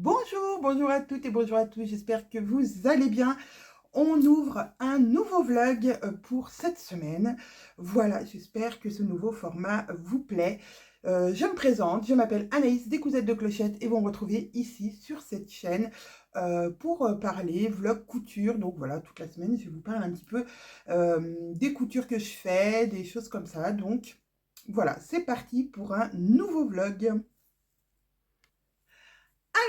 Bonjour, bonjour à toutes et bonjour à tous, j'espère que vous allez bien. On ouvre un nouveau vlog pour cette semaine. Voilà, j'espère que ce nouveau format vous plaît. Je me présente, je m'appelle Anaïs des Cousettes de Clochette et vous me retrouvez ici sur cette chaîne pour parler vlog couture. Donc voilà, toute la semaine, je vous parle un petit peu des coutures que je fais, des choses comme ça. Donc voilà, c'est parti pour un nouveau vlog.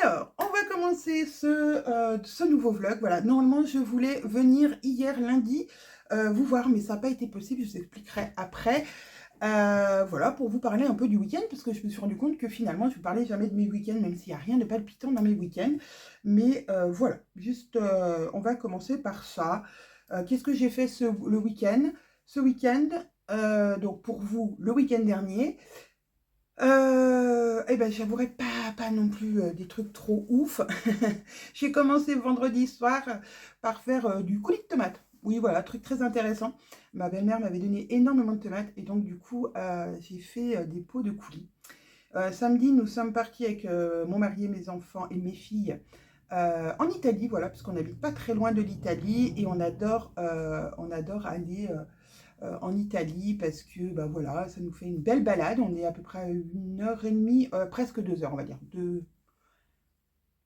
Alors, on va commencer ce nouveau vlog. Voilà, normalement, je voulais venir hier lundi vous voir, mais ça n'a pas été possible. Je vous expliquerai après. Voilà, pour vous parler un peu du week-end, parce que je me suis rendu compte que finalement, je ne vous parlais jamais de mes week-ends, même s'il n'y a rien de palpitant dans mes week-ends. Mais voilà, juste, on va commencer par ça. Qu'est-ce que j'ai fait le week-end? Ce week-end, donc pour vous, le week-end dernier. Eh ben, j'avouerai pas non plus des trucs trop ouf. J'ai commencé vendredi soir par faire du coulis de tomates. Oui, voilà, truc très intéressant. Ma belle-mère m'avait donné énormément de tomates et donc du coup, j'ai fait des pots de coulis. Samedi, nous sommes partis avec mon mari et mes enfants et mes filles en Italie, voilà, parce qu'on n'habite pas très loin de l'Italie et on adore aller en Italie parce que bah voilà, ça nous fait une belle balade. On est à peu près à 1 heure et demie, presque 2 heures, on va dire,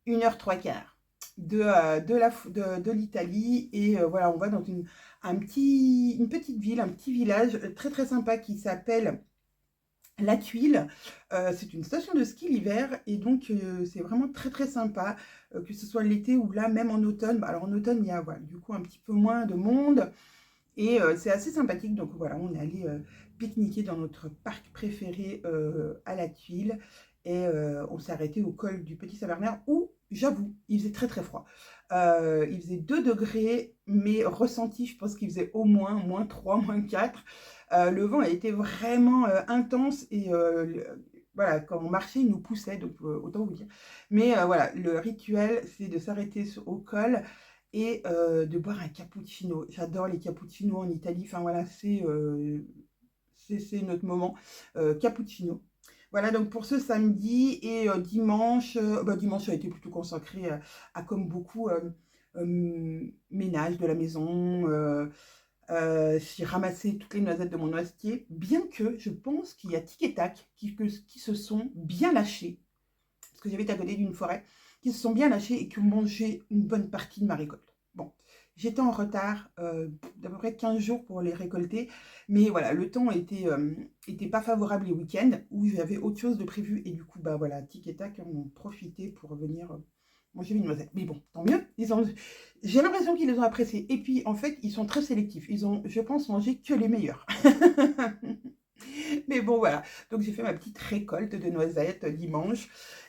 1 heure 3 quarts de l'Italie. Et voilà, on va dans une petite ville, un petit village très très sympa qui s'appelle La Tuile. C'est une station de ski l'hiver et donc c'est vraiment très très sympa, que ce soit l'été ou là même en automne. Bah, alors en automne, il y a voilà, du coup un petit peu moins de monde. Et c'est assez sympathique, donc voilà, on est allé pique-niquer dans notre parc préféré à La Tuile. Et on s'est arrêté au col du Petit Savernère où, j'avoue, il faisait très très froid. Il faisait 2 degrés, mais ressenti, je pense qu'il faisait au moins -3, -4. Le vent a été vraiment intense et voilà, quand on marchait, il nous poussait, donc autant vous dire. Mais voilà, le rituel, c'est de s'arrêter au col et de boire un cappuccino. J'adore les cappuccinos en Italie. Enfin voilà, c'est notre moment cappuccino. Voilà donc pour ce samedi et dimanche. Bah, dimanche a été plutôt consacré à comme beaucoup ménage de la maison. J'ai ramassé toutes les noisettes de mon noisetier, bien que je pense qu'il y a Tic et Tac qui se sont bien lâchés, parce que j'habite à côté d'une forêt, qui se sont bien lâchés et qui ont mangé une bonne partie de ma récolte. Bon, j'étais en retard d'à peu près 15 jours pour les récolter, mais voilà, le temps était pas favorable les week-ends, où j'avais autre chose de prévu, et du coup, bah voilà, Tic et Tac en ont profité pour venir manger mes noisettes. Mais bon, tant mieux, j'ai l'impression qu'ils les ont appréciés, et puis en fait, ils sont très sélectifs, ils ont, je pense, mangé que les meilleurs. Mais bon, voilà. Donc, j'ai fait ma petite récolte de noisettes dimanche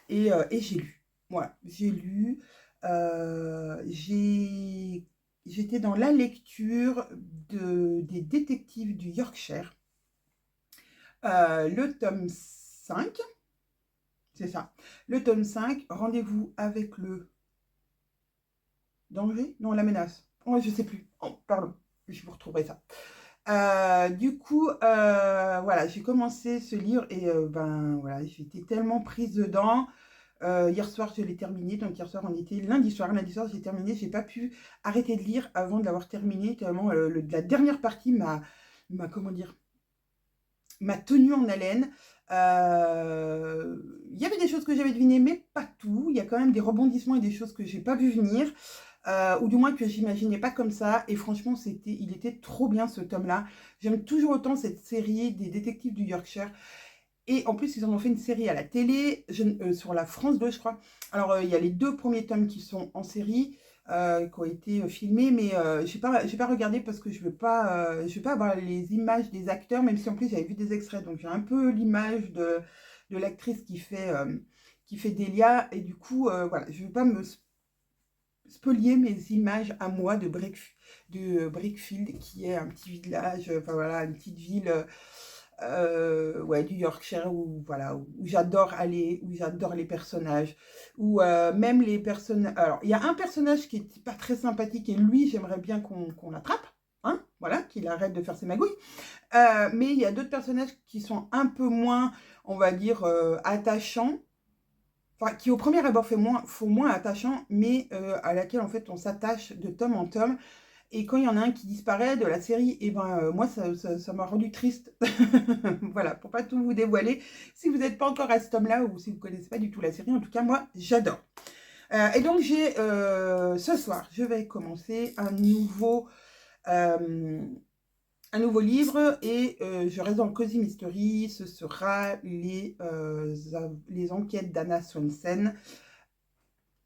et j'ai lu. Voilà, j'ai lu. J'étais dans la lecture des détectives du Yorkshire, le tome 5, c'est ça. Le tome 5, rendez-vous avec le danger? Non, la menace. Oh, je sais plus. Oh, pardon, je vous retrouverai ça. Du coup, voilà, j'ai commencé ce livre et ben voilà, j'étais tellement prise dedans. Hier soir, je l'ai terminé. Donc hier soir, on était lundi soir. Lundi soir, j'ai terminé. J'ai pas pu arrêter de lire avant de l'avoir terminé. Tellement la dernière partie comment dire, m'a tenue en haleine. Il y avait des choses que j'avais devinées, mais pas tout. Il y a quand même des rebondissements et des choses que j'ai pas vu venir. Ou du moins que j'imaginais pas comme ça. Et franchement, il était trop bien ce tome-là. J'aime toujours autant cette série des détectives du Yorkshire. Et en plus, ils en ont fait une série à la télé, sur la France 2, je crois. Alors, il y a les 2 premiers tomes qui sont en série, qui ont été filmés, mais j'ai pas regardé parce que je veux pas avoir les images des acteurs, même si en plus j'avais vu des extraits. Donc, j'ai un peu l'image de l'actrice qui fait Delia. Et du coup, voilà, je veux pas me spolier mes images à moi de Brickfield, qui est un petit village, enfin voilà, une petite ville ouais, du Yorkshire où, voilà, où j'adore aller, où j'adore les personnages, où même les personnages. Alors, il y a un personnage qui est pas très sympathique et lui, j'aimerais bien qu'on l'attrape, hein, voilà, qu'il arrête de faire ses magouilles. Mais il y a d'autres personnages qui sont un peu moins, on va dire, attachants. enfin, qui au premier abord font moins attachant, mais à laquelle en fait on s'attache de tome en tome. Et quand il y en a un qui disparaît de la série, et ben moi ça m'a rendu triste. Voilà, pour pas tout vous dévoiler. Si vous n'êtes pas encore à ce tome-là ou si vous connaissez pas du tout la série, en tout cas moi j'adore. Et donc j'ai ce soir, je vais commencer un nouveau livre et je reste dans le Cozy Mystery. Ce sera les enquêtes d'Anna Swanson.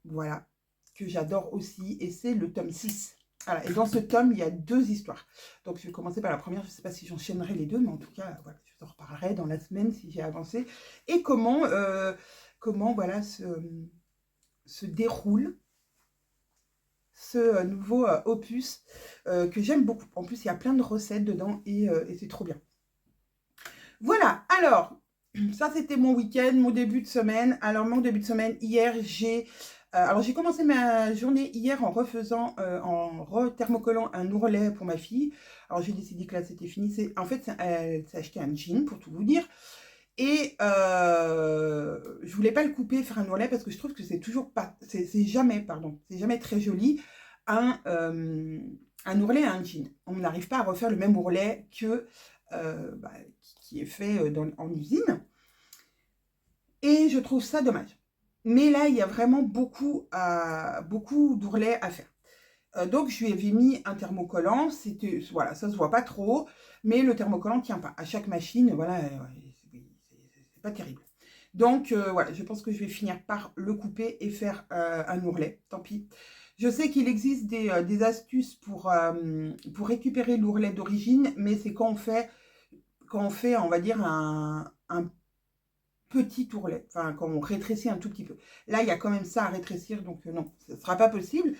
Voilà, que j'adore aussi. Et c'est le tome 6. Voilà. Et dans ce tome, il y a 2 histoires. Donc je vais commencer par la première. Je ne sais pas si j'enchaînerai les deux, mais en tout cas, voilà, je vous en reparlerai dans la semaine si j'ai avancé. Et comment voilà, se déroule ce nouveau opus que j'aime beaucoup. En plus, il y a plein de recettes dedans et c'est trop bien. Voilà, alors, ça c'était mon week-end, mon début de semaine. Alors, mon début de semaine, hier, j'ai commencé ma journée hier en en rethermocollant un ourlet pour ma fille. Alors, j'ai décidé que là, c'était fini. En fait, elle s'est acheté un jean, pour tout vous dire. Et je voulais pas le couper, faire un ourlet, parce que je trouve que c'est toujours pas... C'est jamais, pardon, c'est jamais très joli, un ourlet à un jean. On n'arrive pas à refaire le même ourlet que... bah, qui est fait en usine. Et je trouve ça dommage. Mais là, il y a vraiment beaucoup d'ourlets à faire. Donc, je lui avais mis un thermocollant. Voilà, ça se voit pas trop, mais le thermocollant tient pas. À chaque machine, voilà, c'est pas terrible. Donc, voilà, je pense que je vais finir par le couper et faire un ourlet. Tant pis. Je sais qu'il existe des astuces pour récupérer l'ourlet d'origine, mais c'est quand on fait, on va dire, un petit ourlet, enfin quand on rétrécit un tout petit peu. Là, il y a quand même ça à rétrécir, donc non, ce ne sera pas possible.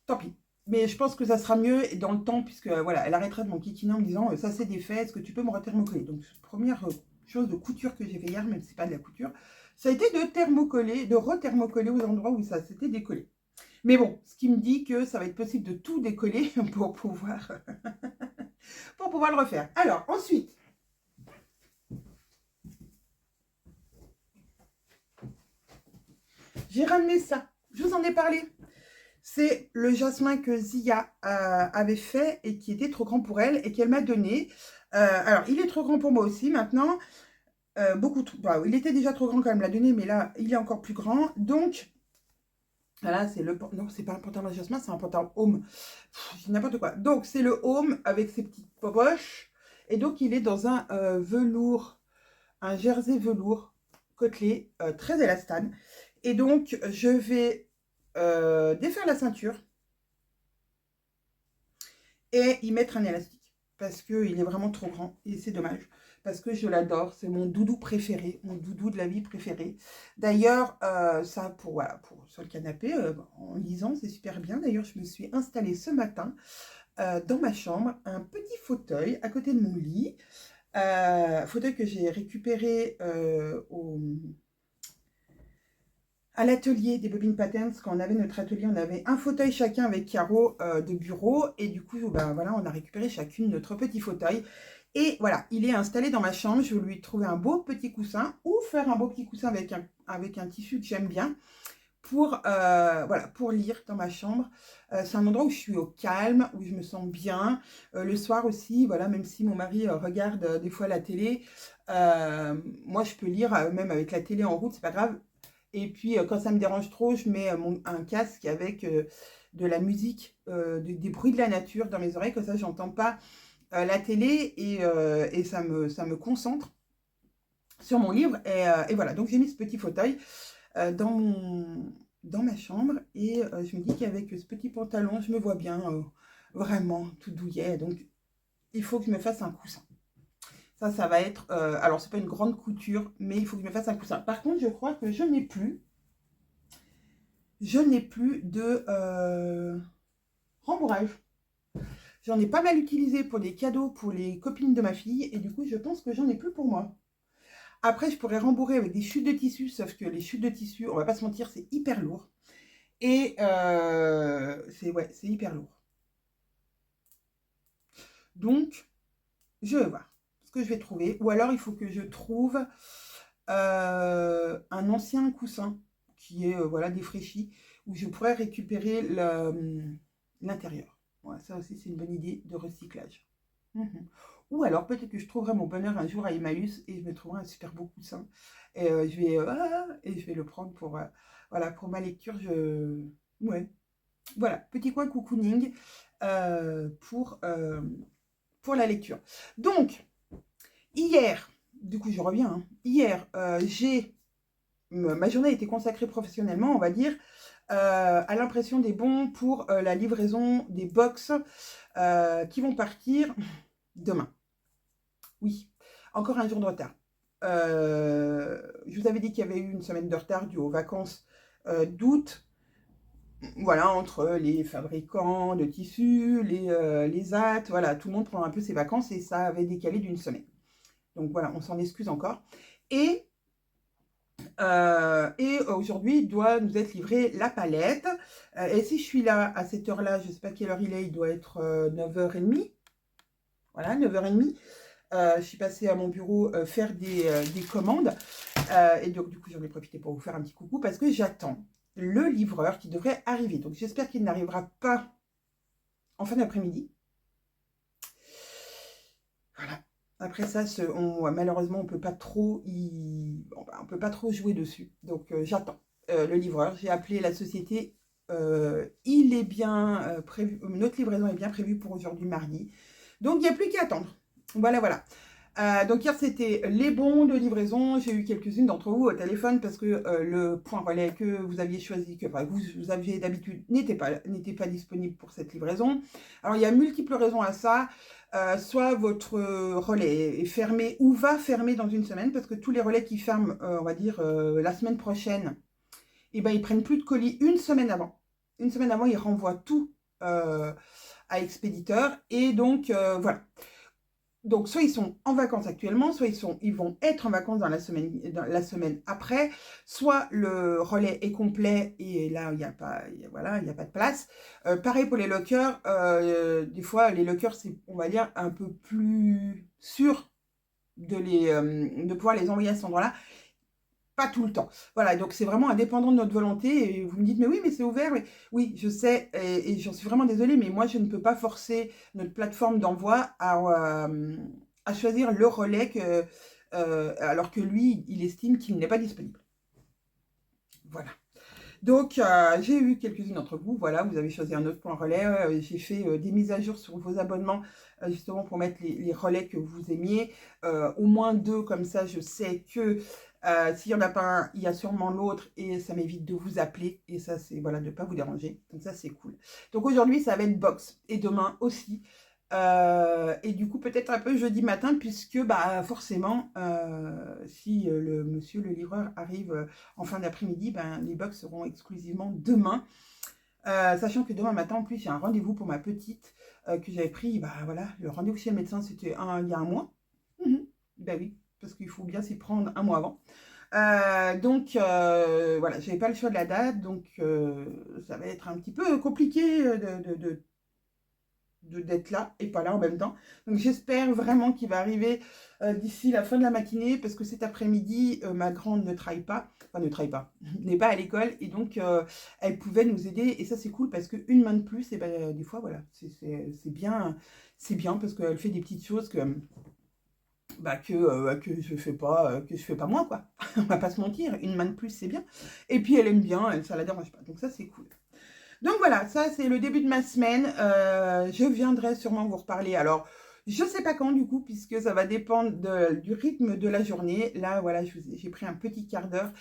Tant pis. Mais je pense que ça sera mieux dans le temps, puisque voilà, elle arrêtera de m'enquiquiner en me disant ça c'est défait, est-ce que tu peux me rethermocoller? Donc, première chose de couture que j'ai fait hier, même si c'est pas de la couture, ça a été de rethermocoller aux endroits où ça s'était décollé. Mais bon, ce qui me dit que ça va être possible de tout décoller pour pouvoir le refaire. Alors, ensuite, j'ai ramené ça. Je vous en ai parlé. C'est le jasmin que Zia avait fait et qui était trop grand pour elle et qu'elle m'a donné. Alors, il est trop grand pour moi aussi maintenant. Beaucoup trop. Bah, il était déjà trop grand quand elle me l'a donné, mais là, il est encore plus grand. Donc, voilà, c'est le... Non, c'est pas un pantalon de jasmin, c'est un pantalon home. C'est n'importe quoi. Donc, c'est le home avec ses petites poches. Et donc, il est dans un velours, un jersey velours côtelé, très élastane. Et donc, je vais défaire la ceinture et y mettre un élastique. Parce qu'il est vraiment trop grand et c'est dommage. Parce que je l'adore, c'est mon doudou préféré, mon doudou de la vie préféré. D'ailleurs, ça, voilà, sur le canapé, en lisant, c'est super bien. D'ailleurs, je me suis installée ce matin dans ma chambre, un petit fauteuil à côté de mon lit. Fauteuil que j'ai récupéré à l'atelier des Bobine Patterns. Quand on avait notre atelier, on avait un fauteuil chacun avec carreaux de bureau. Et du coup, ben, voilà, on a récupéré chacune notre petit fauteuil. Et voilà, il est installé dans ma chambre. Je vais lui trouver un beau petit coussin ou faire un beau petit coussin avec un tissu que j'aime bien pour, voilà, pour lire dans ma chambre. C'est un endroit où je suis au calme, où je me sens bien. Le soir aussi, voilà, même si mon mari regarde des fois la télé, moi je peux lire même avec la télé en route, c'est pas grave. Et puis quand ça me dérange trop, je mets un casque avec de la musique, des bruits de la nature dans mes oreilles, comme ça j'entends pas la télé et ça me concentre sur mon livre. Et voilà, donc j'ai mis ce petit fauteuil dans ma chambre et je me dis qu'avec ce petit pantalon, je me vois bien vraiment tout douillet. Donc il faut que je me fasse un coussin. Ça va être... alors, c'est pas une grande couture, mais il faut que je me fasse un coussin. Par contre, je crois que je n'ai plus de rembourrage. J'en ai pas mal utilisé pour des cadeaux pour les copines de ma fille. Et du coup, je pense que j'en ai plus pour moi. Après, je pourrais rembourrer avec des chutes de tissu. Sauf que les chutes de tissu, on va pas se mentir, c'est hyper lourd. Et c'est hyper lourd. Donc, je vais voir ce que je vais trouver. Ou alors, il faut que je trouve un ancien coussin qui est voilà, défraîchi, où je pourrais récupérer l'intérieur. Voilà, ça aussi, c'est une bonne idée de recyclage. Mhm. Ou alors, peut-être que je trouverai mon bonheur un jour à Emmaüs et je me trouverai un super beau coussin. Et, je vais le prendre pour, voilà, pour ma lecture. Ouais. Voilà, petit coin cocooning pour la lecture. Donc, hier, du coup, je reviens. Hein. Hier, ma journée a été consacrée professionnellement, on va dire, à l'impression des bons pour la livraison des box qui vont partir demain. Oui, encore un jour de retard. Je vous avais dit qu'il y avait eu une semaine de retard due aux vacances d'août. Voilà, entre les fabricants de tissus, les AT, voilà, tout le monde prend un peu ses vacances et ça avait décalé d'une semaine. Donc voilà, on s'en excuse encore. Et aujourd'hui, il doit nous être livré la palette. Et si je suis là à cette heure-là, je ne sais pas quelle heure il doit être 9h30. Voilà, 9h30. Je suis passée à mon bureau faire des commandes. Et donc, du coup, j'en ai profité pour vous faire un petit coucou parce que j'attends le livreur qui devrait arriver. Donc, j'espère qu'il n'arrivera pas en fin d'après-midi. Voilà. Après ça, malheureusement, on peut pas trop on peut pas trop jouer dessus. Donc, j'attends le livreur. J'ai appelé la société. Il est bien prévu. Notre livraison est bien prévue pour aujourd'hui, mardi. Donc, il n'y a plus qu'à attendre. Voilà, voilà. Donc hier c'était les bons de livraison, j'ai eu quelques-unes d'entre vous au téléphone parce que le point relais que vous aviez choisi, que vous aviez d'habitude n'était pas disponible pour cette livraison. Alors il y a multiples raisons à ça, soit votre relais est fermé ou va fermer dans une semaine parce que tous les relais qui ferment, on va dire la semaine prochaine, et ben, ils prennent plus de colis une semaine avant. Une semaine avant, ils renvoient tout à expéditeur et donc voilà. Donc, soit ils sont en vacances actuellement, soit ils vont être en vacances dans la semaine après, soit le relais est complet et là, il n'y a pas, voilà, il y a pas de place. Pareil pour les lockers, des fois, les lockers, c'est, on va dire, un peu plus sûr de pouvoir les envoyer à cet endroit-là. Pas tout le temps. Voilà, donc c'est vraiment indépendant de notre volonté. Et vous me dites, mais oui, mais c'est ouvert. Mais... Oui, je sais, et j'en suis vraiment désolée, mais moi, je ne peux pas forcer notre plateforme d'envoi à choisir le relais alors que lui, il estime qu'il n'est pas disponible. Voilà. Donc, j'ai eu quelques-unes d'entre vous. Voilà, vous avez choisi un autre point relais. J'ai fait des mises à jour sur vos abonnements, justement pour mettre les relais que vous aimiez. Au moins 2, comme ça, je sais que s'il n'y en a pas un, il y a sûrement l'autre et ça m'évite de vous appeler. Et ça, c'est voilà, de ne pas vous déranger. Donc ça, c'est cool. Donc aujourd'hui, ça va être box. Et demain aussi. Et du coup, peut-être un peu jeudi matin, puisque bah, forcément, si le livreur arrive en fin d'après-midi, ben, les box seront exclusivement demain. Sachant que demain matin, en plus, j'ai un rendez-vous pour ma petite que j'avais pris. Bah voilà, le rendez-vous chez le médecin, c'était il y a un mois. Ben oui, parce qu'il faut bien s'y prendre un mois avant. Donc voilà, j'avais pas le choix de la date, donc ça va être un petit peu compliqué d'être là et pas là en même temps. Donc j'espère vraiment qu'il va arriver d'ici la fin de la matinée parce que cet après-midi, ma grande ne travaille pas, n'est pas à l'école et donc elle pouvait nous aider et ça c'est cool parce qu'une main de plus, et ben, des fois voilà, c'est bien parce qu'elle fait des petites choses que je fais pas moi quoi. On va pas se mentir, une main de plus c'est bien. Et puis elle aime bien, ça la dérange pas. Donc ça c'est cool. Donc voilà, ça c'est le début de ma semaine. Je viendrai sûrement vous reparler. Alors, je ne sais pas quand du coup, puisque ça va dépendre du rythme de la journée. Là, voilà, j'ai pris un petit quart d'heure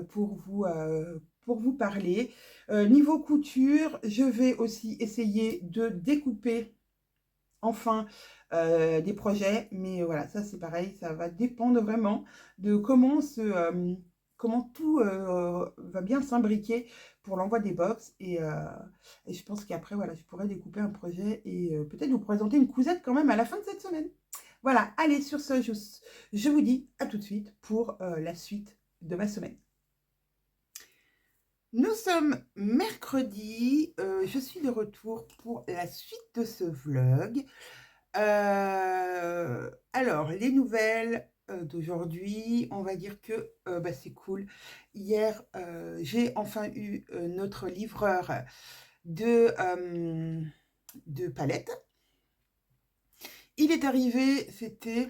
pour vous parler. Niveau couture, je vais aussi essayer de découper enfin des projets. Mais voilà, ça c'est pareil, ça va dépendre vraiment de comment tout va bien s'imbriquer pour l'envoi des box. Et je pense qu'après, voilà, je pourrais découper un projet et peut-être vous présenter une cousette quand même à la fin de cette semaine. Voilà, allez, sur ce, je vous dis à tout de suite pour la suite de ma semaine. Nous sommes mercredi, je suis de retour pour la suite de ce vlog. Alors, les nouvelles, d'aujourd'hui, on va dire que bah, c'est cool. Hier, j'ai enfin eu notre livreur de palettes. Il est arrivé, c'était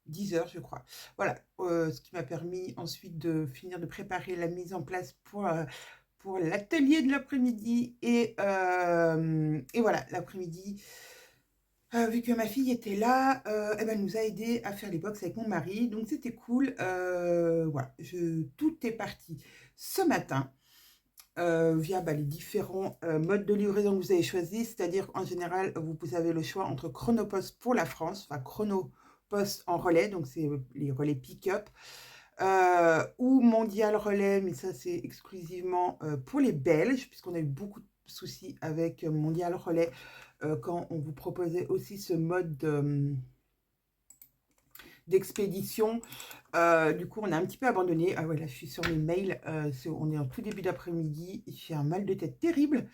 10 heures, je crois. Voilà, ce qui m'a permis ensuite de finir de préparer la mise en place pour l'atelier de l'après-midi. Et voilà, l'après-midi, vu que ma fille était là, eh ben, elle nous a aidé à faire les box avec mon mari. Donc c'était cool. Voilà, tout est parti ce matin. Via bah, les différents modes de livraison que vous avez choisis, c'est-à-dire en général, vous avez le choix entre Chronopost pour la France, enfin Chronopost en relais, donc c'est les relais pick-up, ou Mondial Relais, mais ça c'est exclusivement pour les Belges, puisqu'on a eu beaucoup de soucis avec Mondial Relais quand on vous proposait aussi ce mode d'expédition. Du coup, on a un petit peu abandonné. Ah ouais, là, je suis sur mes mails. On est en tout début d'après-midi. J'ai un mal de tête terrible.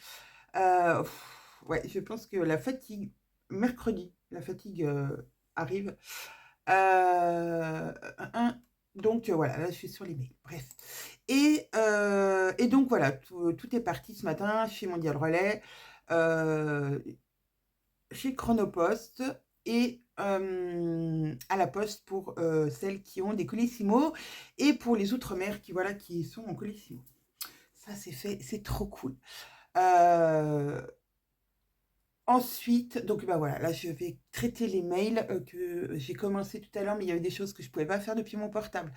Ouais, je pense que la fatigue, mercredi, la fatigue arrive. Donc, voilà, là, je suis sur les mails. Bref. Et donc, voilà, tout est parti ce matin chez Mondial Relais, chez Chronopost et à la poste pour celles qui ont des Colissimo et pour les outre-mer voilà, qui sont en Colissimo. Ça, c'est fait, c'est trop cool. Ensuite, donc bah voilà, là je vais traiter les mails que j'ai commencé tout à l'heure, mais il y avait des choses que je ne pouvais pas faire depuis mon portable.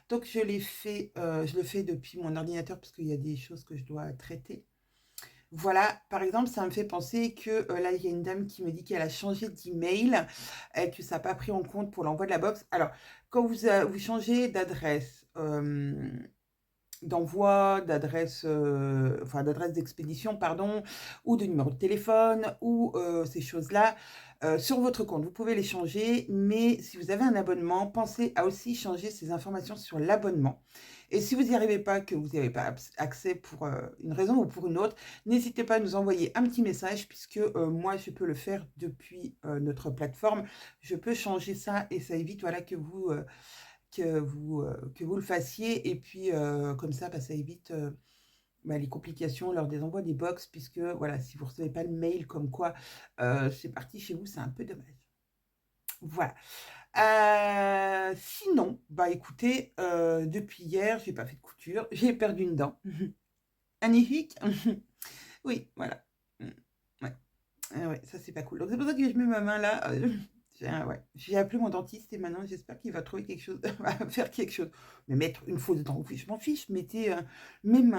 Donc je le fais depuis mon ordinateur parce qu'il y a des choses que je dois traiter. Voilà, par exemple, ça me fait penser que là, il y a une dame qui me dit qu'elle a changé d'email et que ça n'a pas pris en compte pour l'envoi de la box. Alors, quand vous changez d'adresse d'envoi, enfin d'adresse d'expédition, pardon, ou de numéro de téléphone, ou ces choses-là, sur votre compte, vous pouvez les changer, mais si vous avez un abonnement, pensez à aussi changer ces informations sur l'abonnement. Et si vous n'y arrivez pas, que vous n'y avez pas accès pour une raison ou pour une autre, n'hésitez pas à nous envoyer un petit message, puisque moi, je peux le faire depuis notre plateforme. Je peux changer ça et ça évite voilà, que vous le fassiez. Et puis, comme ça, bah, ça évite bah, les complications lors des envois des box, puisque voilà, si vous ne recevez pas le mail comme quoi c'est parti chez vous, c'est un peu dommage. Voilà. Sinon, bah écoutez, depuis hier, j'ai pas fait de couture, j'ai perdu une dent. Magnifique. Oui, voilà. Ouais. Ouais, ça c'est pas cool. Donc c'est pour ça que je mets ma main là. Ouais. J'ai appelé mon dentiste et maintenant j'espère qu'il va trouver quelque chose, va faire quelque chose. Mais mettre une fausse dent, oui, je m'en fiche. Mettez même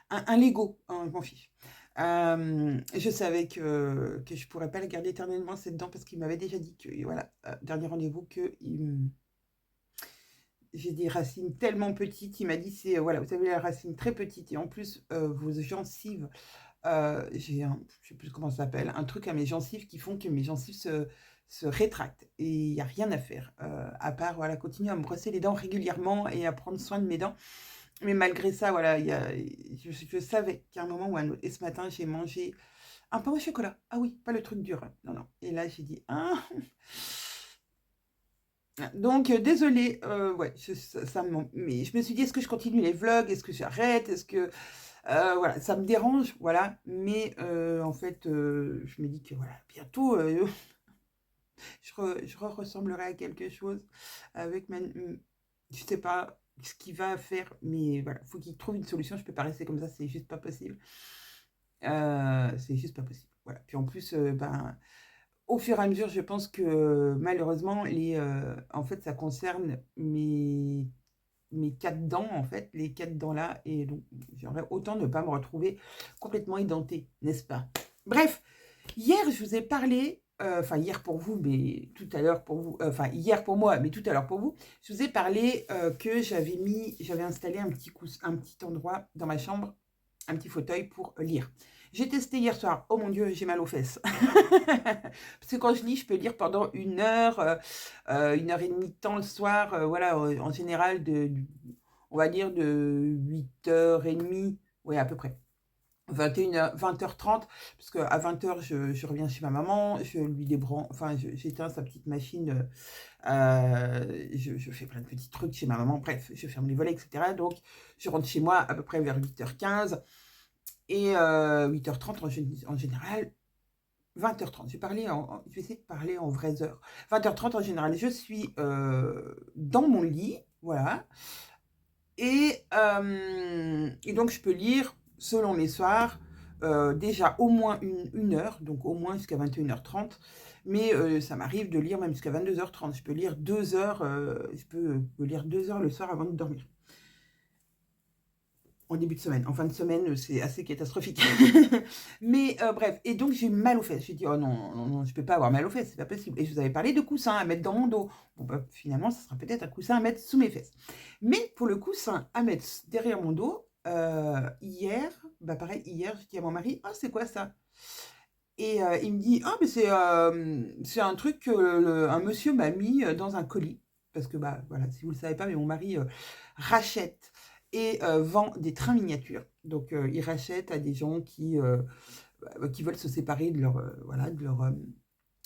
un Lego, hein, je m'en fiche. Je savais que je pourrais pas la garder éternellement cette dent parce qu'il m'avait déjà dit que, voilà, dernier rendez-vous, j'ai des racines tellement petites. Il m'a dit, c'est, voilà, vous avez la racine très petite et en plus, vos gencives, j'ai je sais plus comment ça s'appelle, un truc à mes gencives qui font que mes gencives se rétractent. Et il n'y a rien à faire, à part, voilà, continuer à me brosser les dents régulièrement et à prendre soin de mes dents. Mais malgré ça, voilà, je savais qu'à un moment ou à un autre. Et ce matin, j'ai mangé un pain au chocolat. Ah oui, pas le truc dur, hein. Non, non. Et là, j'ai dit, ah. Donc, désolée, ouais, mais je me suis dit, est-ce que je continue les vlogs? Est-ce que j'arrête? Est-ce que... voilà, ça me dérange, voilà. Mais en fait, je me dis que voilà, bientôt, je ressemblerai à quelque chose avec je sais pas ce qu'il va faire, mais voilà, faut qu'il trouve une solution. Je peux pas rester comme ça, c'est juste pas possible. C'est juste pas possible. Voilà. Puis en plus, ben, au fur et à mesure, je pense que malheureusement, en fait, ça concerne mes quatre dents, en fait, les quatre dents là, et donc j'aimerais autant ne pas me retrouver complètement édentée, n'est-ce pas? Bref, hier, je vous ai parlé, enfin hier pour vous, mais tout à l'heure pour vous, enfin hier pour moi, mais tout à l'heure pour vous, je vous ai parlé que j'avais installé un petit endroit dans ma chambre, un petit fauteuil pour lire. J'ai testé hier soir, oh mon Dieu, j'ai mal aux fesses. Parce que quand je lis, je peux lire pendant 1 heure et demie de temps le soir, voilà, en général, on va dire de 8h30, ouais, à peu près. 21h, 20h30, parce qu'à 20h, je reviens chez ma maman, je lui débranche, enfin, j'éteins sa petite machine, je fais plein de petits trucs chez ma maman, bref, je ferme les volets, etc. Donc, je rentre chez moi à peu près vers 8h15 et 8h30 en général, 20h30. Je vais essayer de parler en vraies heures. 20h30 en général, je suis dans mon lit, voilà. Et donc, je peux lire, selon les soirs, déjà au moins une heure, donc au moins jusqu'à 21h30. Mais ça m'arrive de lire même jusqu'à 22h30. Je peux lire 2 heures, je peux lire 2 heures le soir avant de dormir. En début de semaine. En fin de semaine, c'est assez catastrophique. Mais bref, et donc j'ai mal aux fesses. J'ai dit, oh non, non, non, je peux pas avoir mal aux fesses, c'est pas possible. Et je vous avais parlé de coussins à mettre dans mon dos. Bon, bah, finalement, ça sera peut-être un coussin à mettre sous mes fesses. Mais pour le coussin à mettre derrière mon dos, hier, bah pareil, hier, j'ai dit à mon mari, oh, c'est quoi ça? Et il me dit, oh, mais c'est un truc que un monsieur m'a mis dans un colis. Parce que, bah voilà, si vous ne le savez pas, mais mon mari rachète et vend des trains miniatures. Donc, il rachète à des gens qui veulent se séparer de voilà,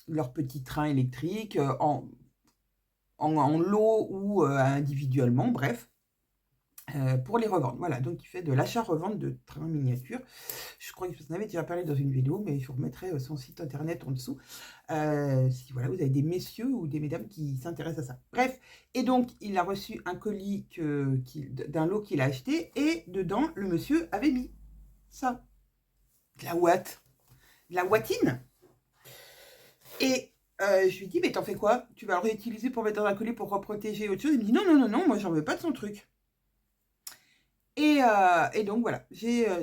leur petit train électrique en lot ou individuellement, bref. Pour les revendre. Voilà, donc il fait de l'achat-revente de trains miniatures. Je crois que je vous en avais déjà parlé dans une vidéo, mais je vous remettrai son site internet en dessous. Si voilà, vous avez des messieurs ou des mesdames qui s'intéressent à ça. Bref, et donc il a reçu un colis d'un lot qu'il a acheté, et dedans, le monsieur avait mis ça. De la ouate. De la ouatine. Et je lui dis, mais t'en fais quoi? Tu vas le réutiliser pour mettre dans un colis pour reprotéger autre chose? Il me dit, non, non, non, non, moi j'en veux pas de son truc. Et donc voilà,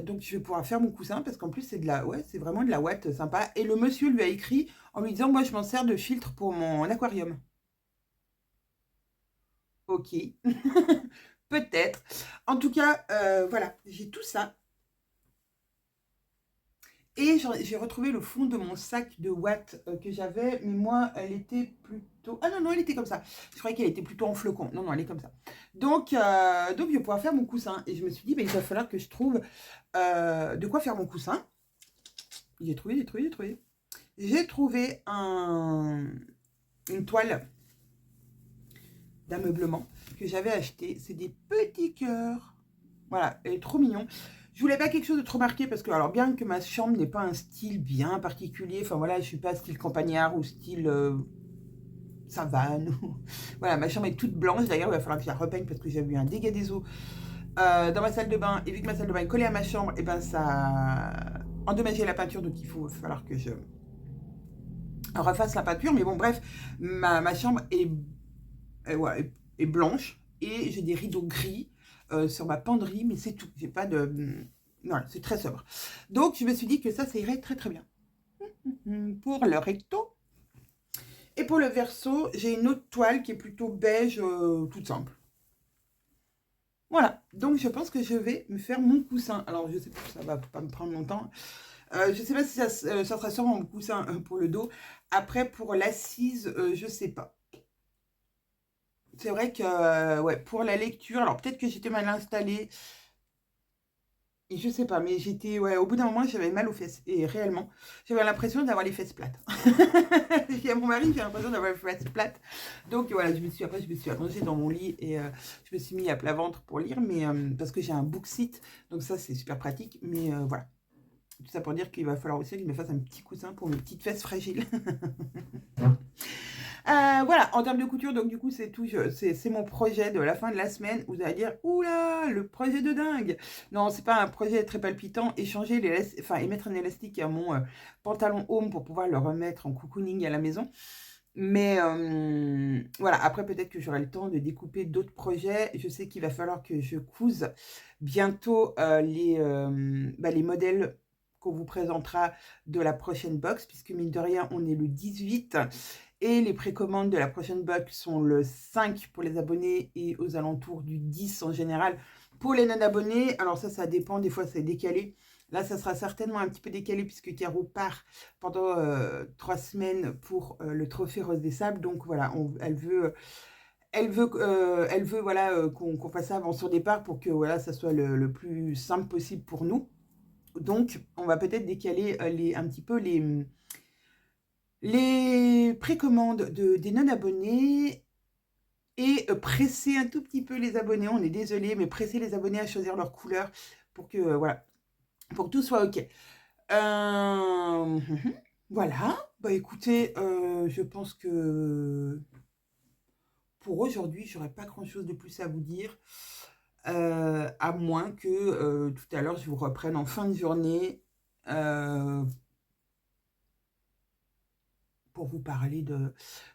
donc je vais pouvoir faire mon coussin parce qu'en plus c'est vraiment de la ouate sympa. Et le monsieur lui a écrit en lui disant, moi je m'en sers de filtre pour mon aquarium. Ok, peut-être. En tout cas, voilà, j'ai tout ça. Et j'ai retrouvé le fond de mon sac de ouate que j'avais, mais moi, elle était plutôt... Ah non, non, elle était comme ça. Je croyais qu'elle était plutôt en flocon. Non, non, elle est comme ça. Donc, je vais pouvoir faire mon coussin. Et je me suis dit, il va falloir que je trouve de quoi faire mon coussin. J'ai trouvé. J'ai trouvé une toile d'ameublement que j'avais acheté. C'est des petits cœurs. Voilà, elle est trop mignon. Je voulais pas quelque chose de trop marqué parce que, alors bien que ma chambre n'ait pas un style bien particulier, enfin voilà, je suis pas style campagnard ou style savane. Voilà, ma chambre est toute blanche. D'ailleurs, il va falloir que je la repeigne parce que j'ai eu un dégât des eaux dans ma salle de bain. Et vu que ma salle de bain est collée à ma chambre, et ben ça a endommagé la peinture, donc il va falloir que je refasse la peinture. Mais bon, bref, ma chambre ouais, est blanche et j'ai des rideaux gris sur ma penderie, mais c'est tout. J'ai pas de... Voilà, c'est très sobre. Donc, je me suis dit que ça irait très très bien. Pour le recto. Et pour le verso, j'ai une autre toile qui est plutôt beige, toute simple. Voilà, donc je pense que je vais me faire mon coussin. Alors, je sais pas, ça va pas me prendre longtemps. Je sais pas si ça sera sûrement mon coussin pour le dos. Après, pour l'assise, je sais pas. C'est vrai que, ouais, pour la lecture, alors peut-être que j'étais mal installée, et je sais pas, mais ouais, au bout d'un moment, j'avais mal aux fesses, et réellement, j'avais l'impression d'avoir les fesses plates. J'ai dit à mon mari, j'ai l'impression d'avoir les fesses plates. Donc voilà, après, je me suis allongée dans mon lit, et je me suis mis à plat ventre pour lire, mais parce que j'ai un Booksite, donc ça, c'est super pratique, mais voilà. Tout ça pour dire qu'il va falloir aussi que je me fasse un petit coussin pour mes petites fesses fragiles. Voilà, en termes de couture, donc du coup, c'est tout. C'est mon projet de la fin de la semaine. Vous allez dire, oula, le projet de dingue. Non, c'est pas un projet très palpitant. Échanger et mettre un élastique à mon pantalon home pour pouvoir le remettre en cocooning à la maison. Mais voilà, après, peut-être que j'aurai le temps de découper d'autres projets. Je sais qu'il va falloir que je couse bientôt les modèles qu'on vous présentera de la prochaine box, puisque mine de rien, on est le 18 et les précommandes de la prochaine box sont le 5 pour les abonnés et aux alentours du 10 en général pour les non-abonnés. Alors ça dépend, des fois c'est décalé. Là, ça sera certainement un petit peu décalé puisque Caro part pendant 3 semaines pour le trophée Rose des Sables. Donc voilà, elle veut voilà, qu'on fasse ça avant son départ pour que voilà, ça soit le plus simple possible pour nous. Donc, on va peut-être décaler un petit peu les précommandes des non-abonnés et presser un tout petit peu les abonnés. On est désolé, mais presser les abonnés à choisir leur couleur pour que, voilà, pour que tout soit OK. Voilà. Bah écoutez, je pense que pour aujourd'hui, j'aurais pas grand-chose de plus à vous dire. À moins que tout à l'heure, je vous reprenne en fin de journée pour vous parler de...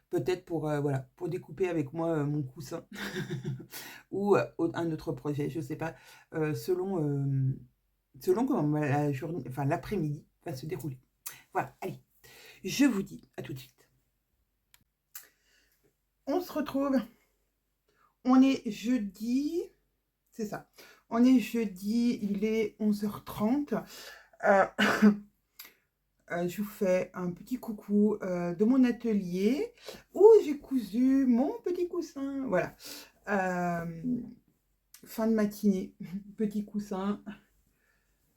Peut-être pour, voilà, pour découper avec moi mon coussin ou un autre projet, je ne sais pas, selon comment la journée, enfin l'après-midi va se dérouler. Voilà, allez, je vous dis à tout de suite. On se retrouve, on est jeudi, c'est ça, on est jeudi, il est 11h30. Je vous fais un petit coucou de mon atelier où j'ai cousu mon petit coussin. Voilà. Fin de matinée, petit coussin.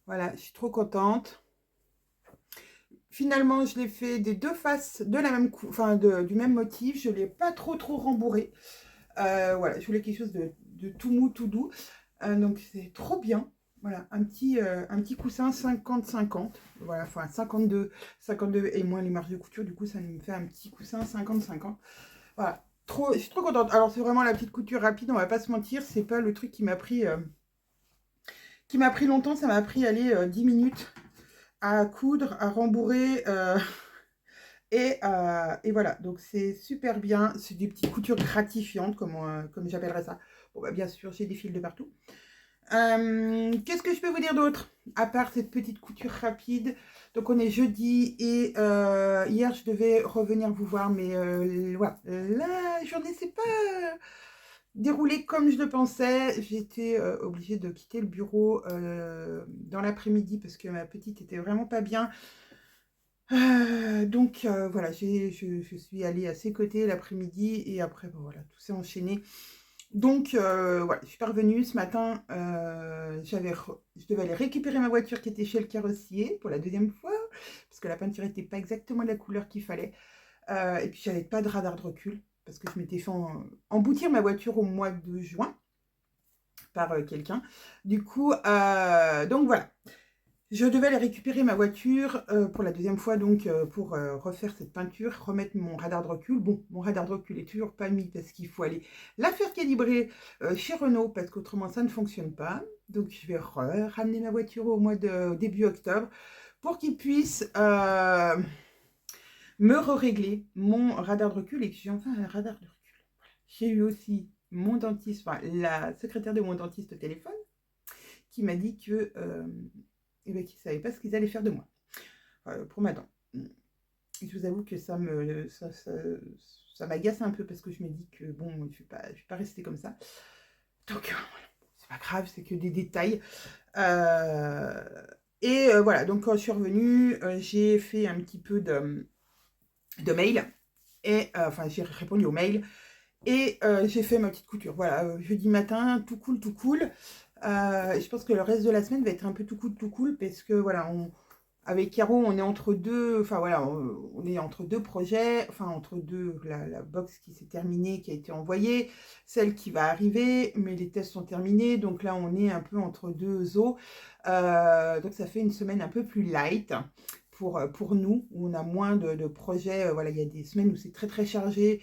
Voilà, je suis trop contente. Finalement, je l'ai fait des deux faces de la même du même motif. Je ne l'ai pas trop rembourré. Voilà, je voulais quelque chose de tout mou, tout doux. Donc, c'est trop bien. Voilà, un petit coussin 50-50. Voilà, enfin 52 et moins les marges de couture. Du coup, ça me fait un petit coussin 50-50. Voilà, je suis trop contente. Alors, c'est vraiment la petite couture rapide, on va pas se mentir. C'est pas le truc qui m'a pris longtemps. Ça m'a pris, allez, 10 minutes à coudre, à rembourrer. Et voilà, donc c'est super bien. C'est des petites coutures gratifiantes, comme j'appellerais ça. Bon, bah, bien sûr, j'ai des fils de partout. Qu'est-ce que je peux vous dire d'autre? À part cette petite couture rapide. Donc on est jeudi et hier je devais revenir vous voir, mais voilà, la journée s'est pas déroulée comme je le pensais. J'ai été obligée de quitter le bureau dans l'après-midi parce que ma petite était vraiment pas bien. Donc voilà, je suis allée à ses côtés l'après-midi et après bon, voilà, tout s'est enchaîné. Donc voilà, je suis parvenue ce matin, je devais aller récupérer ma voiture qui était chez le carrossier pour la deuxième fois, parce que la peinture n'était pas exactement de la couleur qu'il fallait. Et puis j'avais pas de radar de recul, parce que je m'étais fait emboutir ma voiture au mois de juin par quelqu'un. Du coup, donc voilà. Je devais aller récupérer ma voiture pour la deuxième fois, donc pour refaire cette peinture, remettre mon radar de recul. Bon, mon radar de recul est toujours pas mis parce qu'il faut aller la faire calibrer chez Renault parce qu'autrement ça ne fonctionne pas. Donc je vais ramener ma voiture au début octobre pour qu'ils puissent me régler mon radar de recul et que j'ai enfin un radar de recul. J'ai eu aussi mon dentiste, enfin la secrétaire de mon dentiste au téléphone qui m'a dit que et bien, qui ne savaient pas ce qu'ils allaient faire de moi pour ma dent. Et je vous avoue que ça m'agace un peu parce que je me dis que bon, je ne vais pas rester comme ça. Donc, voilà, c'est pas grave, c'est que des détails. Voilà, donc quand je suis revenue, j'ai fait un petit peu de mail. Et enfin, j'ai répondu aux mails. Et j'ai fait ma petite couture. Voilà, jeudi matin, tout cool, tout cool. Je pense que le reste de la semaine va être un peu tout cool parce que voilà, avec Caro, on est entre deux, enfin voilà, on est entre deux projets, enfin entre deux, la box qui s'est terminée, qui a été envoyée, celle qui va arriver, mais les tests sont terminés, donc là on est un peu entre deux eaux. Donc ça fait une semaine un peu plus light pour nous, où on a moins de projets. Voilà, il y a des semaines où c'est très chargé.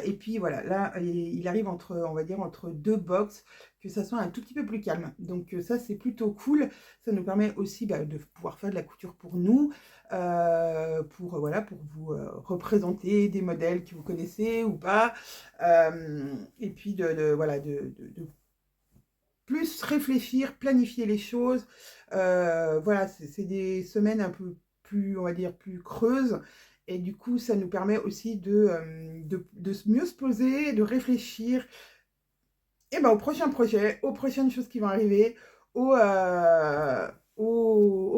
Et puis voilà, là, il arrive on va dire, entre deux box, que ça soit un tout petit peu plus calme. Donc ça, c'est plutôt cool. Ça nous permet aussi de pouvoir faire de la couture pour nous, voilà, pour vous représenter des modèles que vous connaissez ou pas. Et puis voilà, de plus réfléchir, planifier les choses. Voilà, c'est des semaines un peu plus, on va dire, plus creuses. Et du coup, ça nous permet aussi de mieux se poser, de réfléchir aux prochains projets, aux prochaines choses qui vont arriver, aux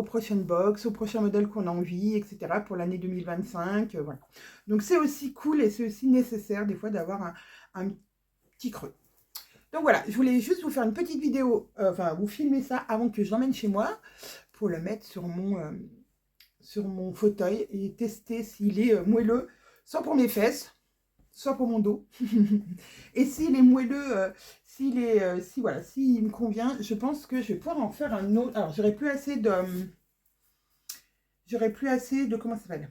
prochaines box, aux prochains modèles qu'on a envie, etc. pour l'année 2025. Voilà. Donc, c'est aussi cool et c'est aussi nécessaire des fois d'avoir un petit creux. Donc voilà, je voulais juste vous faire une petite vidéo, enfin vous filmer ça avant que je l'emmène chez moi pour le mettre sur mon fauteuil et tester s'il est moelleux, soit pour mes fesses, soit pour mon dos. Et s'il est moelleux, voilà, s'il me convient, je pense que je vais pouvoir en faire un autre. Alors, j'aurais plus assez de, comment ça s'appelle,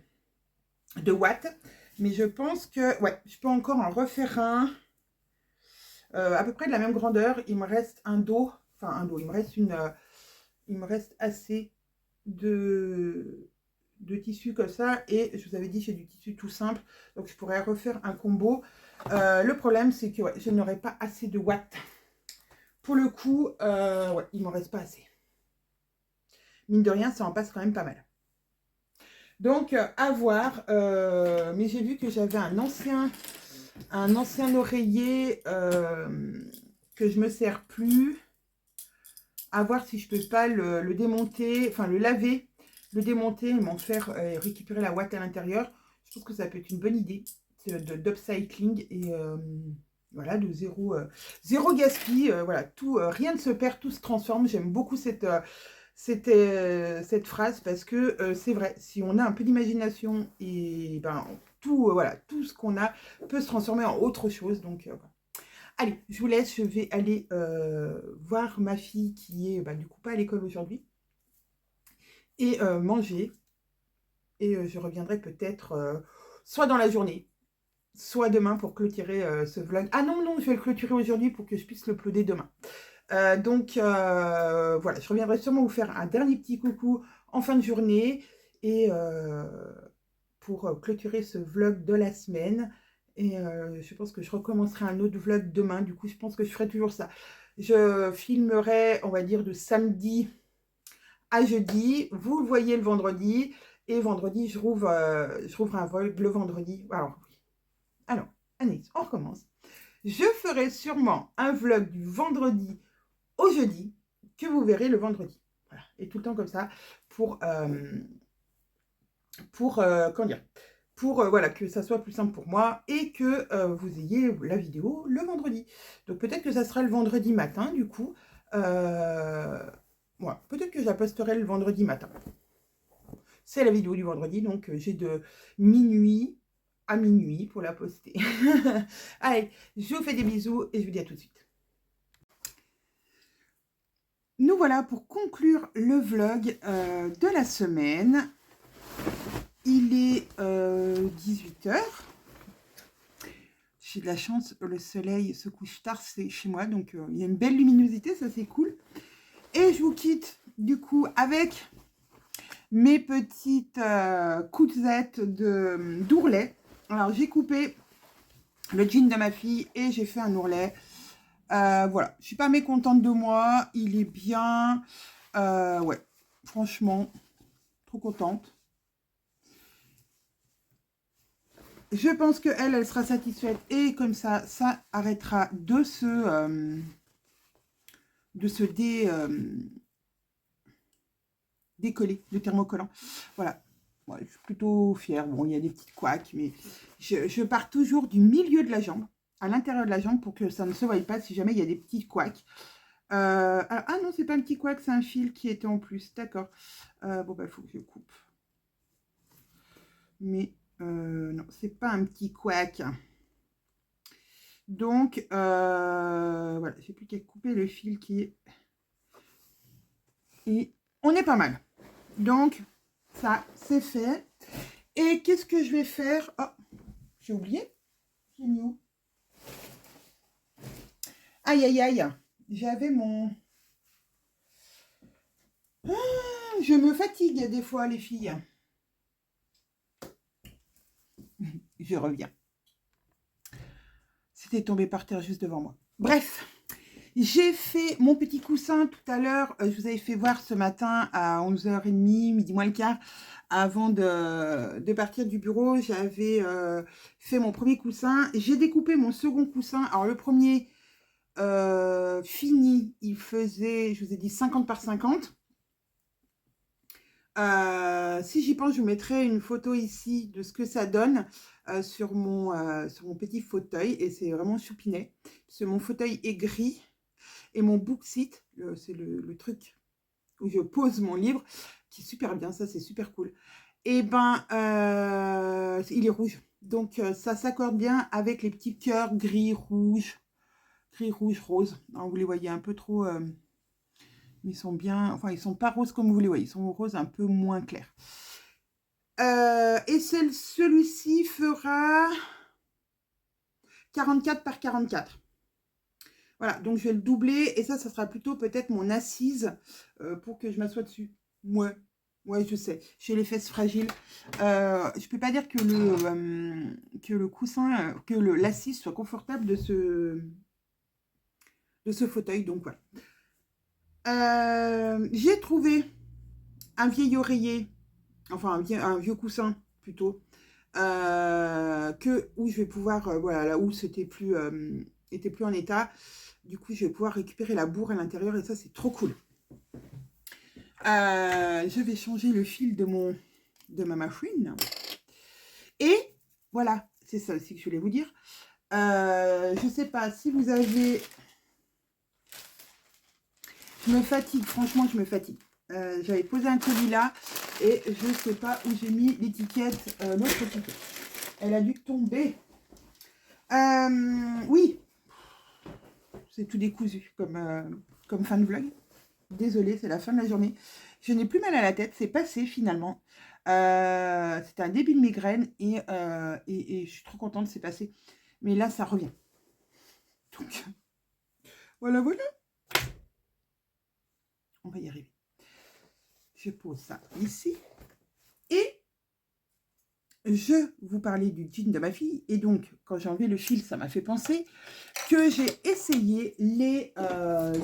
de watts, mais je pense que, ouais, je peux encore en refaire un, à peu près de la même grandeur. Il me reste un dos, il me reste assez de tissu comme ça, et je vous avais dit j'ai du tissu tout simple, donc je pourrais refaire un combo. Le problème c'est que ouais, je n'aurai pas assez de watts pour le coup. Ouais, il m'en reste pas assez, mine de rien, ça en passe quand même pas mal. Donc à voir, mais j'ai vu que j'avais un ancien oreiller que je me sers plus. À voir si je peux pas le démonter, enfin le laver, le démonter et m'en faire récupérer la ouate à l'intérieur. Je trouve que ça peut être une bonne idée d'upcycling et voilà, de zéro gaspille. Voilà, tout, rien ne se perd, tout se transforme. J'aime beaucoup cette phrase parce que c'est vrai, si on a un peu d'imagination et ben tout, voilà, tout ce qu'on a peut se transformer en autre chose. Donc voilà. Allez, je vous laisse, je vais aller voir ma fille qui est bah, du coup pas à l'école aujourd'hui et manger. Et je reviendrai peut-être soit dans la journée, soit demain pour clôturer ce vlog. Ah non, non, je vais le clôturer aujourd'hui pour que je puisse le uploader demain. Donc voilà, je reviendrai sûrement vous faire un dernier petit coucou en fin de journée et pour clôturer ce vlog de la semaine. Et je pense que je recommencerai un autre vlog demain. Du coup, je pense que je ferai toujours ça. Je filmerai, on va dire, de samedi à jeudi. Vous le voyez le vendredi. Et vendredi, je rouvre un vlog le vendredi. Alors, Anaïs, on recommence. Je ferai sûrement un vlog du vendredi au jeudi que vous verrez le vendredi. Voilà. Et tout le temps comme ça pour comment dire, pour voilà, que ça soit plus simple pour moi et que vous ayez la vidéo le vendredi. Donc peut-être que ça sera le vendredi matin du coup. Voilà, peut-être que je la posterai le vendredi matin. C'est la vidéo du vendredi, donc j'ai de minuit à minuit pour la poster. Allez, je vous fais des bisous et je vous dis à tout de suite. Nous voilà pour conclure le vlog de la semaine. Il est 18h. J'ai de la chance, le soleil se couche tard, c'est chez moi, donc il y a une belle luminosité, ça c'est cool. Et je vous quitte du coup avec mes petites cousettes d'ourlet. Alors j'ai coupé le jean de ma fille et j'ai fait un ourlet. Voilà, je suis pas mécontente de moi, il est bien. Ouais, franchement, trop contente. Je pense qu'elle, elle sera satisfaite et comme ça, ça arrêtera de se décoller, le thermocollant. Voilà, ouais, je suis plutôt fière. Bon, il y a des petites couacs, mais je pars toujours du milieu de la jambe, à l'intérieur de la jambe, pour que ça ne se voie pas si jamais il y a des petits couacs. Alors, ah non, c'est pas un petit couac, c'est un fil qui était en plus. D'accord. Bon, bah, il faut que je coupe. Mais non, c'est pas un petit couac. Donc, voilà, j'ai plus qu'à couper le fil qui est... Et on est pas mal. Donc, ça, c'est fait. Et qu'est-ce que je vais faire? Oh, j'ai oublié. J'ai mis où? Aïe, aïe, aïe. J'avais mon... Ah, je me fatigue des fois, les filles. Je reviens. C'était tombé par terre juste devant moi. Bref, j'ai fait mon petit coussin tout à l'heure. Je vous avais fait voir ce matin à 11h30, midi moins le quart. Avant de partir du bureau, j'avais fait mon premier coussin. J'ai découpé mon second coussin. Alors le premier fini, il faisait, je vous ai dit, 50 par 50. Si j'y pense, je vous mettrai une photo ici de ce que ça donne sur mon petit fauteuil. Et c'est vraiment choupinet. Parce que mon fauteuil est gris. Et mon book seat, c'est le truc où je pose mon livre, qui est super bien, ça c'est super cool. Et ben, il est rouge. Donc ça s'accorde bien avec les petits cœurs gris, rouge, rose. Alors, vous les voyez un peu trop, mais ils sont bien, enfin ils sont pas roses comme vous les voyez, ils sont roses un peu moins clairs. Et celui-ci fera 44 par 44. Voilà, donc je vais le doubler et ça sera plutôt peut-être mon assise pour que je m'assoie dessus. Ouais, je sais, j'ai les fesses fragiles. Je peux pas dire que le coussin, que l'assise soit confortable de ce fauteuil, donc voilà. J'ai trouvé un vieil oreiller, enfin un vieux coussin plutôt, où je vais pouvoir, voilà, là où c'était plus, était plus en état. Du coup, je vais pouvoir récupérer la bourre à l'intérieur et ça, c'est trop cool. Je vais changer le fil de ma machine. Et voilà, c'est ça aussi que je voulais vous dire. Je ne sais pas si vous avez... Je me fatigue, franchement, je me fatigue. J'avais posé un colis là et je ne sais pas où j'ai mis l'étiquette, l'autre étiquette. Elle a dû tomber. Oui, c'est tout décousu comme fin de vlog. Désolée, c'est la fin de la journée. Je n'ai plus mal à la tête, c'est passé finalement. C'était un début de migraine et je suis trop contente, c'est passé. Mais là, ça revient. Donc, voilà. On va y arriver. Je pose ça ici. Et je vous parlais du jean de ma fille. Et donc, quand j'ai enlevé le fil, ça m'a fait penser que j'ai essayé les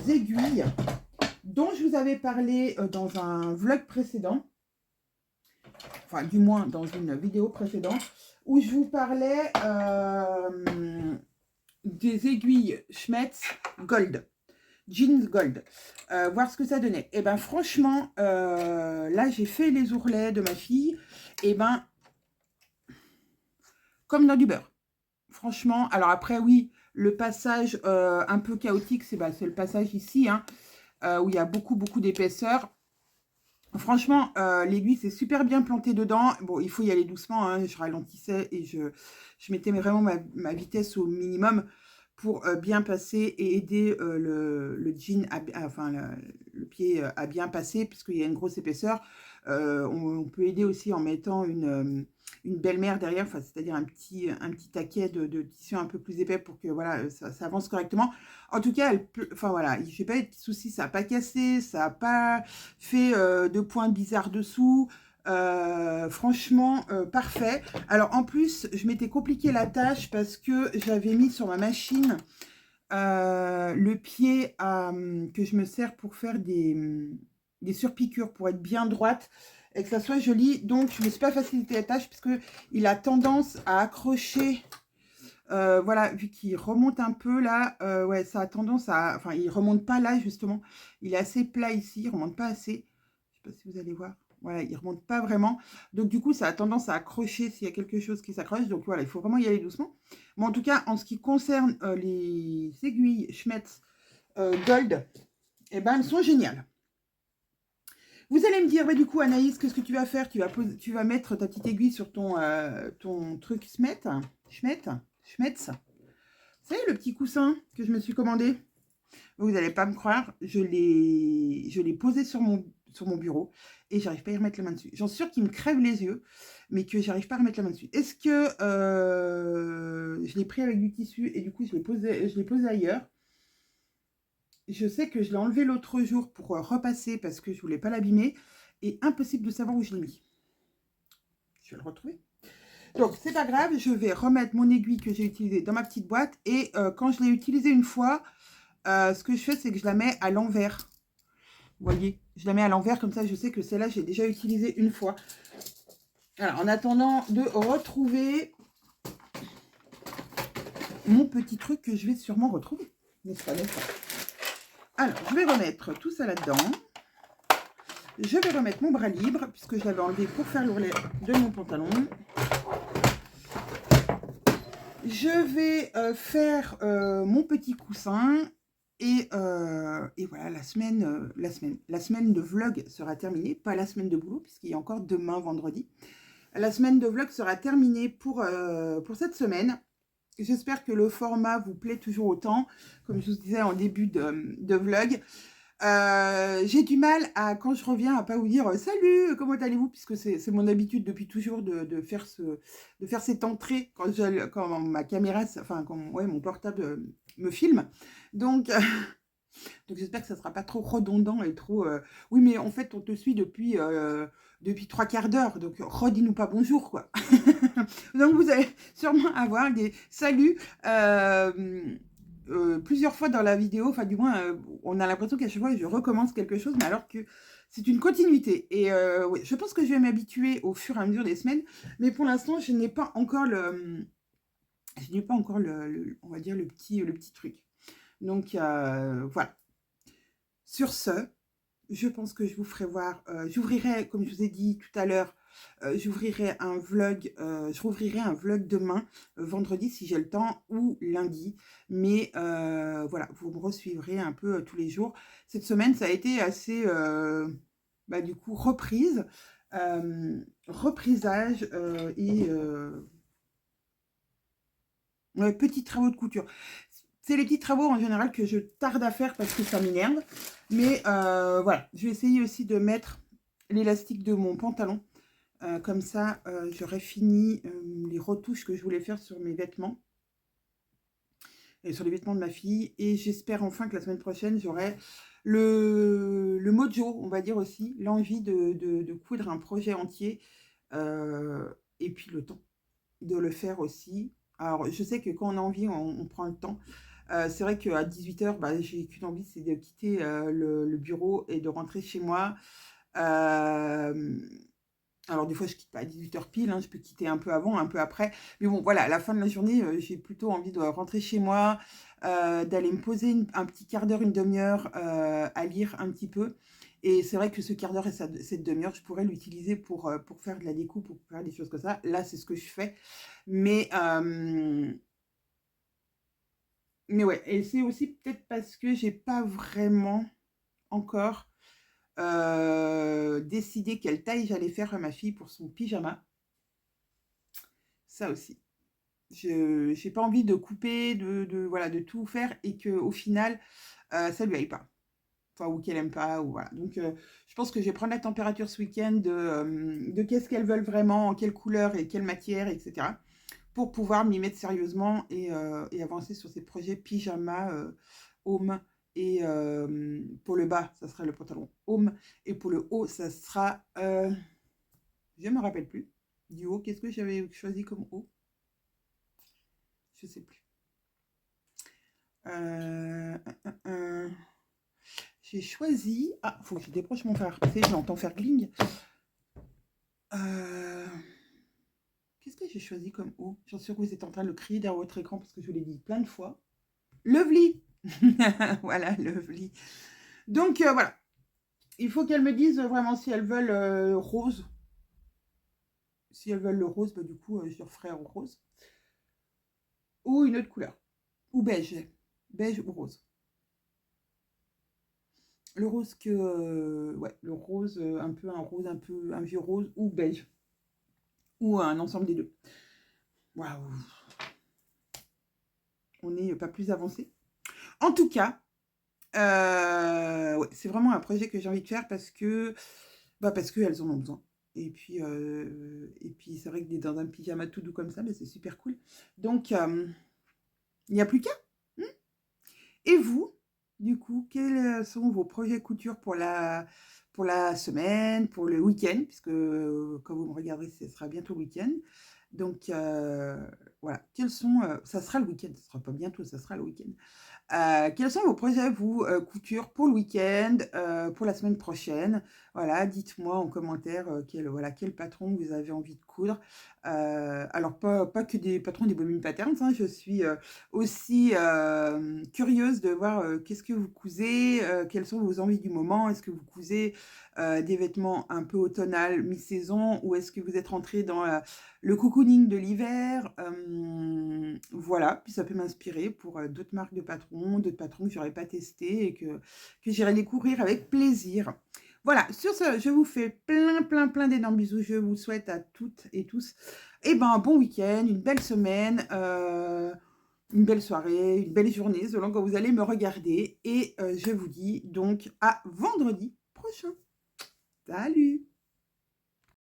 aiguilles dont je vous avais parlé dans un vlog précédent. Enfin, du moins dans une vidéo précédente, où je vous parlais des aiguilles Schmetz Gold. Jeans Gold, voir ce que ça donnait. Et ben franchement, là j'ai fait les ourlets de ma fille, et ben comme dans du beurre. Franchement, alors après oui, le passage un peu chaotique, c'est le passage ici, hein, où il y a beaucoup d'épaisseur. Franchement, l'aiguille s'est super bien plantée dedans. Bon, il faut y aller doucement, hein, je ralentissais et je mettais vraiment ma vitesse au minimum pour bien passer et aider le jean, enfin le pied à bien passer, puisqu'il y a une grosse épaisseur. On peut aider aussi en mettant une belle-mère derrière, c'est-à-dire un petit taquet de tissu un peu plus épais pour que voilà, ça avance correctement. En tout cas, enfin voilà, je n'ai pas eu de soucis, ça n'a pas cassé, ça n'a pas fait de points bizarres dessous. Franchement, parfait. Alors en plus, je m'étais compliqué la tâche parce que j'avais mis sur ma machine le pied que je me sers pour faire des surpiqûres, pour être bien droite et que ça soit joli. Donc, je ne me suis pas facilité la tâche parce qu'il a tendance à accrocher. Voilà, vu qu'il remonte un peu là, ouais, ça a tendance à... Enfin, il remonte pas là, justement. Il est assez plat ici, il remonte pas assez. Je sais pas si vous allez voir. Voilà, il remonte pas vraiment. Donc, du coup, ça a tendance à accrocher s'il y a quelque chose qui s'accroche. Donc, voilà, il faut vraiment y aller doucement. Mais en tout cas, en ce qui concerne les aiguilles Schmetz Gold, eh ben, elles sont géniales. Vous allez me dire, bah, du coup, Anaïs, qu'est-ce que tu vas faire? Tu vas mettre ta petite aiguille sur ton truc Schmetz. Vous savez, le petit coussin que je me suis commandé? Vous n'allez pas me croire, je l'ai posé sur mon bureau et j'arrive pas à y remettre la main dessus. J'en suis sûre qu'il me crève les yeux, mais que j'arrive pas à remettre la main dessus. Est-ce que je l'ai pris avec du tissu et du coup je l'ai posé ailleurs? Je sais que je l'ai enlevé l'autre jour pour repasser parce que je voulais pas l'abîmer et impossible de savoir où je l'ai mis. Je vais le retrouver. Donc, c'est pas grave, je vais remettre mon aiguille que j'ai utilisée dans ma petite boîte. Et quand je l'ai utilisée une fois, ce que je fais, c'est que je la mets à l'envers. Vous voyez, je la mets à l'envers, comme ça, je sais que celle-là, j'ai déjà utilisé une fois. Alors, en attendant de retrouver mon petit truc que je vais sûrement retrouver. N'est-ce pas? Alors, je vais remettre tout ça là-dedans. Je vais remettre mon bras libre, puisque je l'avais enlevé pour faire l'ourlet de mon pantalon. Je vais faire mon petit coussin. Et voilà, la semaine de vlog sera terminée, pas la semaine de boulot, puisqu'il y a encore demain, vendredi. La semaine de vlog sera terminée pour cette semaine. J'espère que le format vous plaît toujours autant, comme je vous disais en début de vlog. J'ai du mal à, quand je reviens, à pas vous dire salut, comment allez-vous, puisque c'est mon habitude depuis toujours de faire cette entrée quand ma caméra, enfin quand mon portable me filme. Donc, donc j'espère que ça sera pas trop redondant et trop. Oui, mais en fait, on te suit depuis 3/4 d'heure, donc redis-nous pas bonjour, quoi. Donc vous allez sûrement avoir des saluts. Plusieurs fois dans la vidéo, enfin du moins, on a l'impression qu'à chaque fois, je recommence quelque chose, mais alors que c'est une continuité. Et oui, je pense que je vais m'habituer au fur et à mesure des semaines, mais pour l'instant, je n'ai pas encore on va dire, le petit truc. Donc, voilà. Sur ce, je pense que je vous ferai voir, j'ouvrirai, comme je vous ai dit tout à l'heure, j'ouvrirai un vlog, je rouvrirai un vlog demain, vendredi si j'ai le temps, ou lundi. Mais voilà, vous me resuivrez un peu tous les jours. Cette semaine, ça a été assez, du coup, reprisage et ouais, petits travaux de couture. C'est les petits travaux en général que je tarde à faire parce que ça m'énerve. Mais voilà, je vais essayer aussi de mettre l'élastique de mon pantalon. Comme ça, j'aurai fini les retouches que je voulais faire sur mes vêtements. Et sur les vêtements de ma fille. Et j'espère enfin que la semaine prochaine, j'aurai le mojo, on va dire aussi, l'envie de coudre un projet entier. Et puis le temps de le faire aussi. Alors, je sais que quand on a envie, on prend le temps. C'est vrai qu'à 18h, j'ai qu'une envie, c'est de quitter le bureau et de rentrer chez moi. Alors, des fois, je quitte pas à 18h pile, hein, je peux quitter un peu avant, un peu après. Mais bon, voilà, à la fin de la journée, j'ai plutôt envie de rentrer chez moi, d'aller me poser un petit quart d'heure, une demi-heure à lire un petit peu. Et c'est vrai que ce quart d'heure et cette demi-heure, je pourrais l'utiliser pour faire de la découpe, pour faire des choses comme ça. Là, c'est ce que je fais. Mais ouais, et c'est aussi peut-être parce que j'ai pas vraiment encore décidé quelle taille j'allais faire à ma fille pour son pyjama. Ça aussi. Je n'ai pas envie de couper, voilà, de tout faire et qu'au final, ça lui aille pas. Enfin, ou qu'elle aime pas, ou voilà. Donc, je pense que je vais prendre la température ce week-end de qu'est-ce qu'elles veulent vraiment, en quelle couleur et quelle matière, etc. Pour pouvoir m'y mettre sérieusement et avancer sur ces projets pyjama home. Et pour le bas, ça sera le pantalon home. Et pour le haut, ça sera... je ne me rappelle plus. Du haut, qu'est-ce que j'avais choisi comme haut? Je ne sais plus. J'ai choisi... Ah, il faut que je déproche mon fer. Parce que je l'entends faire gling. Qu'est-ce que j'ai choisi comme haut? J'en suis sûre que vous êtes en train de le crier derrière votre écran parce que je vous l'ai dit plein de fois. Lovely. Voilà, Lovely. Donc, voilà. Il faut qu'elles me disent vraiment si elles veulent rose. Si elles veulent le rose, du coup, je leur ferai en rose. Ou une autre couleur. Ou beige. Beige ou rose. Le rose ouais, le rose, un peu un vieux rose ou beige. Ou un ensemble des deux. Waouh. On n'est pas plus avancé. En tout cas, ouais, c'est vraiment un projet que j'ai envie de faire parce qu'elles en ont besoin. Et puis c'est vrai que dans un pyjama tout doux comme ça, c'est super cool. Donc, il n'y a plus qu'à. Et vous, du coup, quels sont vos projets couture pour la semaine, pour le week-end, puisque quand vous me regarderez, ce sera bientôt le week-end. Donc, voilà, quels sont... ça sera le week-end, ce sera pas bientôt, ça sera le week-end. Quels sont vos projets, vous, couture, pour le week-end, pour la semaine prochaine? Voilà, dites-moi en commentaire quel patron vous avez envie de coudre. Alors, pas que des patrons des Bombing Patterns, hein, je suis aussi curieuse de voir qu'est-ce que vous cousez, quelles sont vos envies du moment. Est-ce que vous cousez des vêtements un peu automnal, mi-saison, ou est-ce que vous êtes rentré dans le cocooning de l'hiver? Voilà, puis ça peut m'inspirer pour d'autres marques de patrons, d'autres patrons que j'aurais pas testés et que j'irai découvrir avec plaisir. Voilà, sur ce, je vous fais plein, plein, plein d'énormes bisous. Je vous souhaite à toutes et tous un bon week-end, une belle semaine, une belle soirée, une belle journée, selon quand vous allez me regarder. Et je vous dis donc à vendredi prochain. Salut!